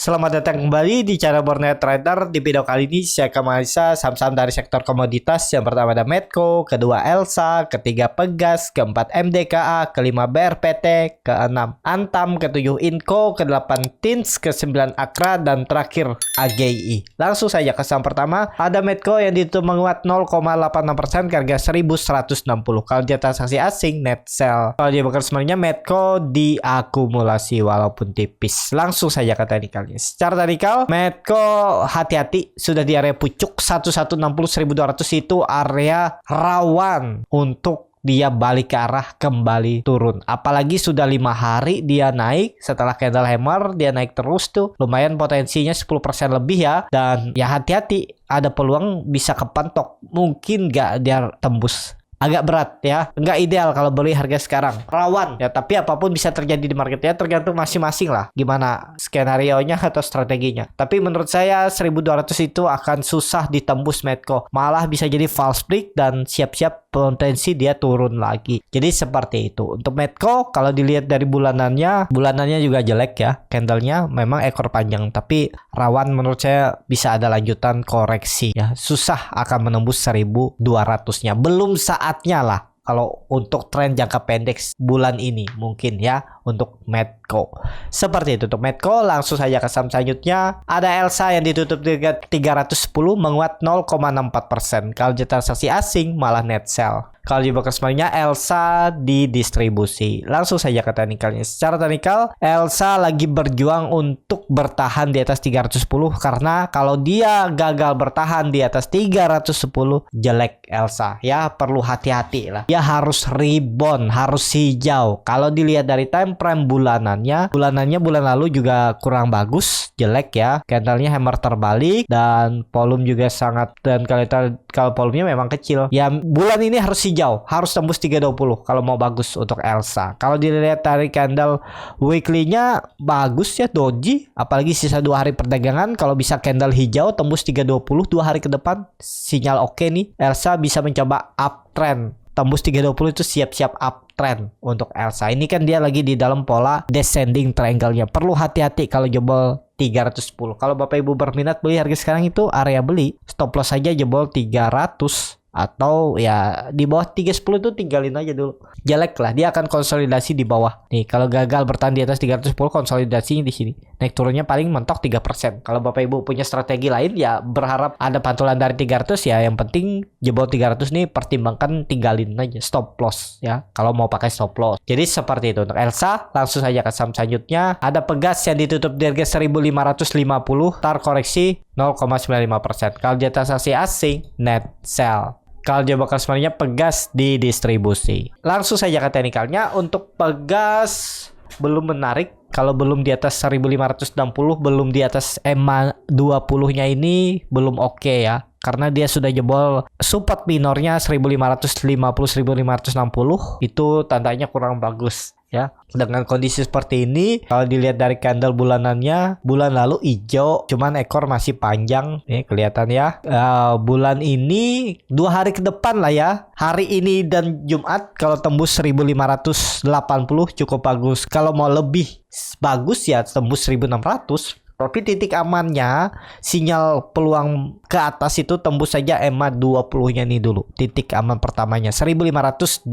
Selamat datang kembali di channel Borneo Trader. Di video kali ini saya akan menganalisa saham-saham dari sektor komoditas. Yang pertama ada Medco, kedua Elsa, ketiga Pegas, keempat MDKA, kelima BRPT, keenam Antam, ketujuh Inco, kedelapan Tins, kesembilan Akra, dan terakhir AGI. Langsung saja ke saham pertama. Ada Medco yang ditutup menguat 0,86% ke harga 1160. Kalau di transaksi asing net sell. Kalau di broker sebenarnya Medco diakumulasi walaupun tipis. Langsung saja ke teknikal. Secara teknikal, Medco hati-hati sudah di area pucuk 1160-1200 itu area rawan untuk dia balik ke arah kembali turun. Apalagi sudah 5 hari dia naik setelah candle hammer, dia naik terus tuh. Lumayan potensinya 10% lebih ya. Dan ya hati-hati, ada peluang bisa kepentok. Mungkin nggak dia tembus. Agak berat ya, nggak ideal kalau beli harga sekarang, rawan ya, tapi apapun bisa terjadi di marketnya, tergantung masing-masing lah gimana skenario-nya atau strateginya. Tapi menurut saya 1200 itu akan susah ditembus Medco, malah bisa jadi false break dan siap-siap potensi dia turun lagi. Jadi seperti itu untuk Medco. Kalau dilihat dari bulanannya juga jelek ya, candlenya memang ekor panjang, tapi rawan menurut saya bisa ada lanjutan koreksi ya, susah akan menembus 1200-nya, belum saatnya lah kalau untuk tren jangka pendek bulan ini mungkin ya untuk Medco. Seperti itu untuk Medco. Langsung saja ke saham selanjutnya. Ada Elsa yang ditutup di 310 menguat 0,64%. Kalau di transaksi asing malah net sell. Kalau di broker semuanya Elsa didistribusi. Langsung saja ke teknikalnya. Secara teknikal Elsa lagi berjuang untuk bertahan di atas 310, karena kalau dia gagal bertahan di atas 310 jelek Elsa ya, perlu hati-hati lah. Dia harus rebound, harus hijau. Kalau dilihat dari time frame bulan lalu juga kurang bagus, jelek ya. Candlenya hammer terbalik dan volume juga sangat, dan kalau volumenya memang kecil. Ya bulan ini harus hijau, harus tembus 320 kalau mau bagus untuk Elsa. Kalau dilihat dari candle weekly-nya bagus ya, doji, apalagi sisa 2 hari perdagangan. Kalau bisa candle hijau tembus 320 2 hari ke depan, sinyal oke nih. Elsa bisa mencoba uptrend. Tembus 320 itu siap-siap uptrend untuk Elsa. Ini kan dia lagi di dalam pola descending triangle-nya. Perlu hati-hati kalau jebol 310. Kalau Bapak Ibu berminat beli harga sekarang itu area beli. Stop loss saja jebol 300. Atau ya di bawah 310 itu tinggalin aja dulu. Jelek lah, dia akan konsolidasi di bawah. Nih kalau gagal bertahan di atas 310, konsolidasinya di sini. Naik turunnya paling mentok 3%. Kalau Bapak Ibu punya strategi lain ya berharap ada pantulan dari 300 ya, yang penting jebol 300 nih pertimbangkan tinggalin aja, stop loss ya. Kalau mau pakai stop loss. Jadi seperti itu untuk Elsa. Langsung saja ke saham selanjutnya. Ada Pegas yang ditutup di harga 1550, tar koreksi 0,95%. Kalau di transaksi asing net sell. Kalau dia bakal sebenarnya Pegas didistribusi. Langsung saja ke teknikalnya. Untuk Pegas belum menarik. Kalau belum di atas 1560, belum di atas EMA 20-nya ini belum oke ya. Karena dia sudah jebol support minornya 1550-1560. Itu tandanya kurang bagus ya. Dengan kondisi seperti ini, kalau dilihat dari candle bulanannya, bulan lalu hijau, cuman ekor masih panjang. Nih kelihatan ya. Bulan ini 2 hari ke depan lah ya. Hari ini dan Jumat kalau tembus 1580 cukup bagus. Kalau mau lebih bagus ya tembus 1600. Tapi titik amannya, sinyal peluang ke atas itu tembus saja EMA 20-nya nih dulu. Titik aman pertamanya 1580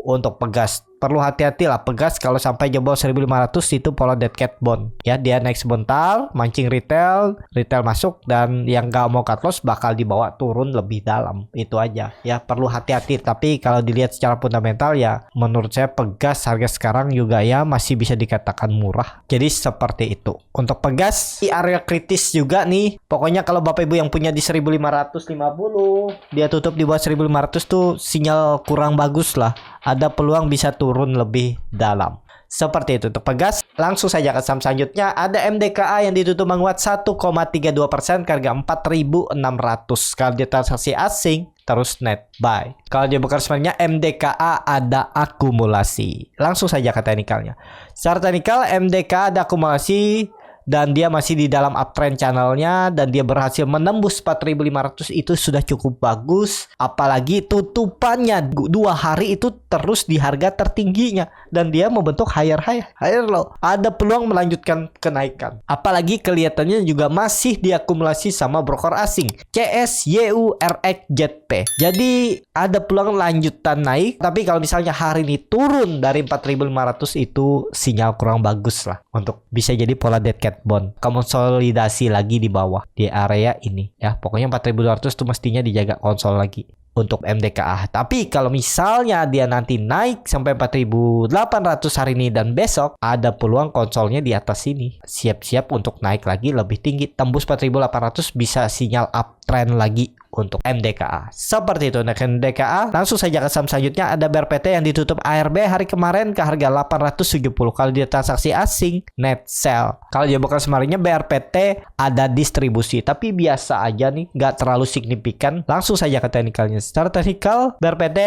untuk Pegas. Perlu hati-hati lah Pegas kalau sampai jebol 1500 itu pola dead cat bond ya. Dia naik sebentar, mancing retail masuk, dan yang gak mau cut loss bakal dibawa turun lebih dalam. Itu aja ya, perlu hati-hati. Tapi kalau dilihat secara fundamental ya menurut saya Pegas harga sekarang juga ya masih bisa dikatakan murah. Jadi seperti itu untuk Pegas. Di area kritis juga nih. Pokoknya kalau Bapak Ibu yang punya di 1550, dia tutup di bawah 1500 tuh sinyal kurang bagus lah. Ada peluang bisa turun lebih dalam. Seperti itu untuk Pegas. Langsung saja ke saham selanjutnya. Ada MDKA yang ditutup menguat 1,32% ke harga 4.600. Kalau di transaksi asing terus net buy. Kalau di broker sebenarnya MDKA ada akumulasi. Langsung saja ke teknikalnya. Secara teknikal MDKA ada akumulasi dan dia masih di dalam uptrend channelnya dan dia berhasil menembus 4.500 itu sudah cukup bagus. Apalagi tutupannya 2 hari itu terus di harga tertingginya dan dia membentuk higher low. Ada peluang melanjutkan kenaikan. Apalagi kelihatannya juga masih diakumulasi sama broker asing CS, YU, RX, JP. Jadi ada peluang lanjutan naik. Tapi kalau misalnya hari ini turun dari 4.500 itu sinyal kurang bagus lah untuk bisa jadi pola dead cat bond konsolidasi lagi di bawah di area ini ya. Pokoknya 4.200 itu mestinya dijaga konsol lagi untuk MDKA. Tapi kalau misalnya dia nanti naik sampai 4.800 hari ini dan besok, ada peluang konsolnya di atas sini. Siap-siap untuk naik lagi lebih tinggi. Tembus 4.800 bisa sinyal uptrend lagi untuk MDKA. Seperti itu untuk MDKA. Langsung saja ke saham selanjutnya, ada BRPT yang ditutup ARB hari kemarin ke harga 870. Kalau dia transaksi asing, net sell. Kalau dia bukan semarangnya BRPT ada distribusi, tapi biasa aja nih, nggak terlalu signifikan. Langsung saja ke teknikalnya. Secara teknikal BRPT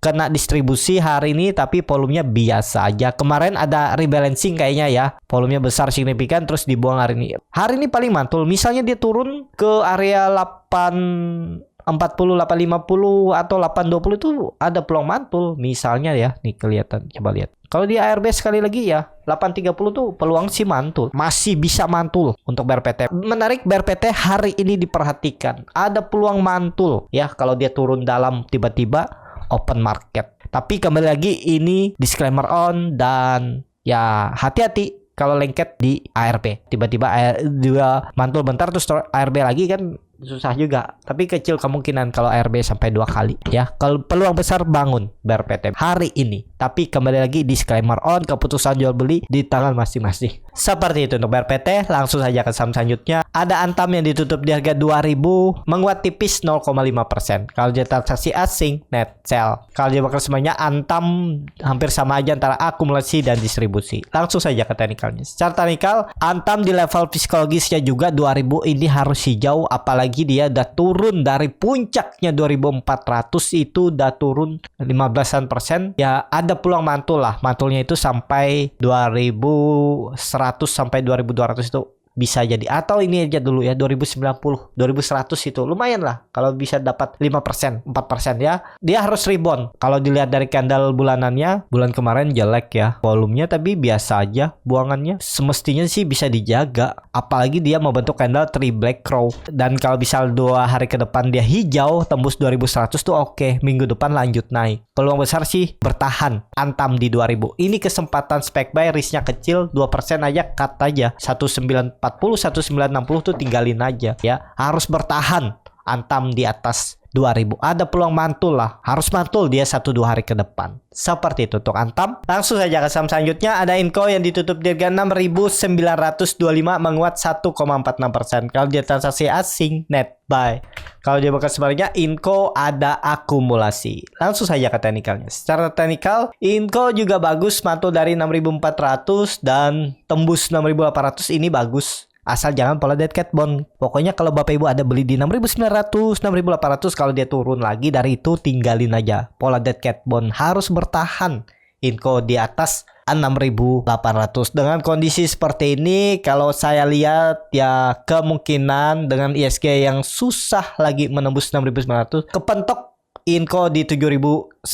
kena distribusi hari ini, tapi volumenya biasa aja. Kemarin ada rebalancing kayaknya ya, volumenya besar signifikan terus dibuang hari ini. Hari ini paling mantul. Misalnya dia turun ke area 840, 850 atau 820 itu ada peluang mantul. Misalnya ya, nih kelihatan, coba lihat. Kalau di ARB sekali lagi ya, 830 tuh peluang sih mantul. Masih bisa mantul untuk BRPT. Menarik, BRPT hari ini diperhatikan. Ada peluang mantul ya kalau dia turun dalam tiba-tiba open market. Tapi kembali lagi ini disclaimer on dan ya hati-hati kalau lengket di ARB. Tiba-tiba dia mantul bentar terus ARB lagi kan susah juga. Tapi kecil kemungkinan kalau ARB sampai 2 kali ya. Kalau peluang besar bangun BRPT hari ini. Tapi kembali lagi disclaimer on, keputusan jual beli di tangan masing-masing. Seperti itu untuk BRPT. Langsung saja ke saham selanjutnya. Ada Antam yang ditutup di harga 2000, menguat tipis 0,5%. Kalau dia transaksi asing, net sell. Kalau dia bakal semuanya Antam hampir sama aja antara akumulasi dan distribusi. Langsung saja ke teknikalnya. Secara teknikal, Antam di level psikologisnya juga 2000 ini harus hijau, apalagi dia udah turun dari puncaknya 2400 itu udah turun 15% ya. Ada peluang mantul lah. Mantulnya itu sampai 2100 sampai 2200 itu bisa jadi. Atau ini aja dulu ya, 2090, 2100 itu lumayan lah kalau bisa dapat 5%, 4% ya. Dia harus rebound. Kalau dilihat dari candle bulanannya, bulan kemarin jelek ya volumenya, tapi biasa aja buangannya. Semestinya sih bisa dijaga. Apalagi dia membentuk candle 3 black crow. Dan kalau misal 2 hari ke depan dia hijau tembus 2100 tuh oke. Minggu depan lanjut naik. Peluang besar sih bertahan Antam di 2000. Ini kesempatan spec buy, risknya kecil, 2% aja cut aja. 1940, 1960 tuh tinggalin aja ya. Harus bertahan Antam di atas 2000. Ada peluang mantul lah. Harus mantul dia 1-2 hari ke depan. Seperti itu untuk Antam. Langsung saja ke saham selanjutnya. Ada Inco yang ditutup di harga 6.925, menguat 1,46%. Kalau dia transaksi asing, net buy. Kalau dia bakal sebaliknya, Inco ada akumulasi. Langsung saja ke teknikalnya. Secara teknikal, Inco juga bagus, mantul dari 6.400 dan tembus 6.800. Ini bagus. Asal jangan pola dead cat bond. Pokoknya kalau Bapak Ibu ada beli di 6.900, 6.800, kalau dia turun lagi dari itu tinggalin aja. Pola dead cat bond harus bertahan. Inco di atas 6.800. Dengan kondisi seperti ini, kalau saya lihat ya kemungkinan dengan ISG yang susah lagi menembus 6.900, kepentok Inco di 7.100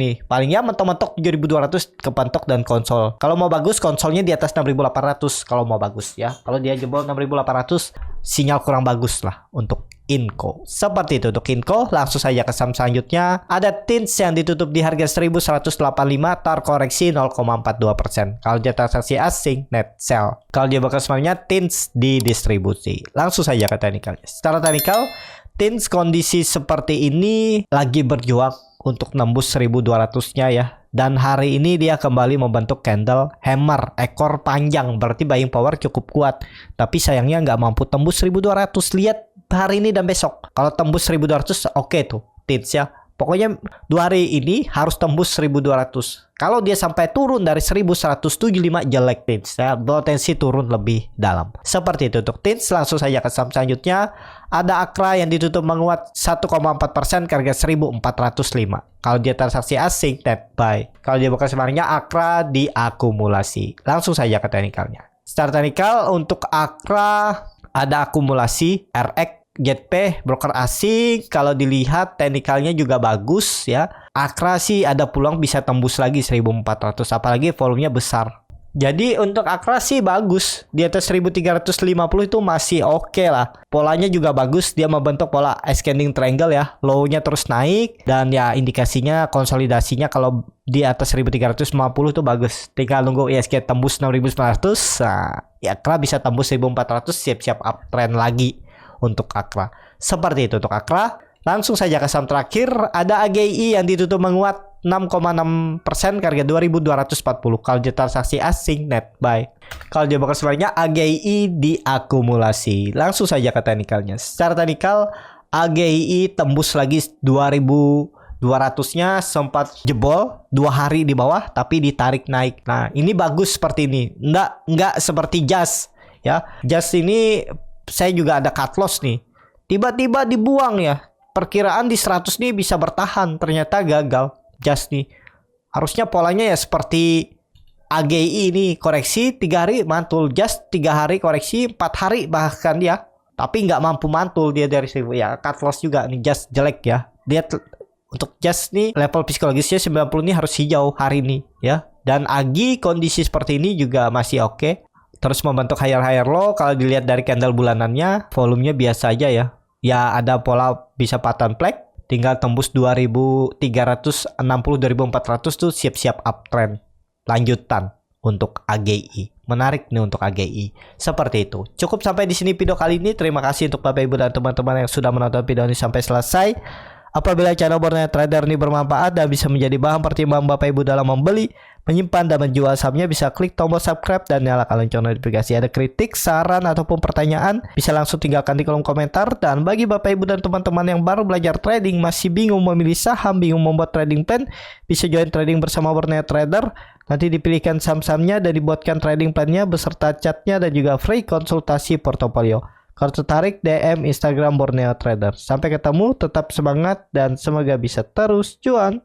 nih. Palingnya mentok-mentok 7.200 kepentok dan konsol. Kalau mau bagus konsolnya di atas 6.800 kalau mau bagus ya. Kalau dia jebol 6.800 sinyal kurang bagus lah untuk Inco. Seperti itu untuk Inco. Langsung saja ke saham selanjutnya. Ada TINS yang ditutup di harga 1.185, terkoreksi 0,42%. Kalau dia transaksi asing, net sell. Kalau dia bakal semuanya TINS di distribusi. Langsung saja ke teknikalnya. Secara teknikal, TINS kondisi seperti ini lagi berjuang untuk nembus 1200-nya ya. Dan hari ini dia kembali membentuk candle hammer, ekor panjang, berarti buying power cukup kuat. Tapi sayangnya nggak mampu tembus 1200. Lihat hari ini dan besok. Kalau tembus 1200 oke tuh TINS ya. Pokoknya 2 hari ini harus tembus 1200. Kalau dia sampai turun dari 1175 jelek TINS ya, potensi turun lebih dalam. Seperti itu untuk TINS. Langsung saja ke saham selanjutnya. Ada Akra yang ditutup menguat 1,4% ke harga 1405. Kalau dia transaksi asing, net buy. Kalau dia bukan sebenarnya Akra diakumulasi. Langsung saja ke teknikalnya. Secara teknikal untuk Akra ada akumulasi RX JP broker asing. Kalau dilihat teknikalnya juga bagus ya. Akra sih ada peluang bisa tembus lagi 1400 apalagi volumenya besar. Jadi untuk Akra sih bagus. Di atas 1350 itu masih oke lah. Polanya juga bagus. Dia membentuk pola ascending triangle ya. Low-nya terus naik. Dan ya indikasinya konsolidasinya kalau di atas 1350 itu bagus. Tinggal nunggu ISG tembus 6900. Nah, ya Akra bisa tembus 1400 siap-siap uptrend lagi untuk Akra. Seperti itu untuk Akra. Langsung saja ke saham terakhir. Ada AGI yang ditutup menguat 6,6% ke harga 2240 kalau dia transaksi asing net buy. Kalau dia bakal sebenarnya AGI diakumulasi. Langsung saja ke teknikalnya. Secara teknikal AGI tembus lagi 2200-nya sempat jebol 2 hari di bawah tapi ditarik naik. Nah, ini bagus seperti ini. Enggak seperti JAS ya. JAS ini saya juga ada cut loss nih. Tiba-tiba dibuang ya. Perkiraan di 100 nih bisa bertahan, ternyata gagal. Just nih harusnya polanya ya seperti AGI ini, koreksi 3 hari mantul, just 3 hari koreksi 4 hari bahkan ya, tapi nggak mampu mantul dia dari situ ya. Cut loss juga nih, just jelek ya. Dia untuk just nih level psikologisnya 90 nih harus hijau hari ini ya. Dan AGI kondisi seperti ini juga masih oke. Terus membentuk higher low. Kalau dilihat dari candle bulanannya volumenya biasa aja ya. Ya ada pola bisa pattern flag, tinggal tembus 2360 2400 tuh siap-siap uptrend lanjutan untuk AGI. Menarik nih untuk AGI. Seperti itu. Cukup sampai di sini video kali ini. Terima kasih untuk Bapak Ibu dan teman-teman yang sudah menonton video ini sampai selesai. Apabila channel Borneo Trader ini bermanfaat dan bisa menjadi bahan pertimbangan Bapak Ibu dalam membeli, menyimpan dan menjual sahamnya, bisa klik tombol subscribe dan nyalakan lonceng notifikasi. Ada kritik, saran ataupun pertanyaan, bisa langsung tinggalkan di kolom komentar. Dan bagi Bapak Ibu dan teman-teman yang baru belajar trading, masih bingung memilih saham, bingung membuat trading plan, bisa join trading bersama Borneo Trader. Nanti dipilihkan saham-sahamnya dan dibuatkan trading plannya beserta chartnya dan juga free konsultasi portofolio. Kalau tertarik, DM Instagram Borneo Trader. Sampai ketemu, tetap semangat dan semoga bisa terus cuan.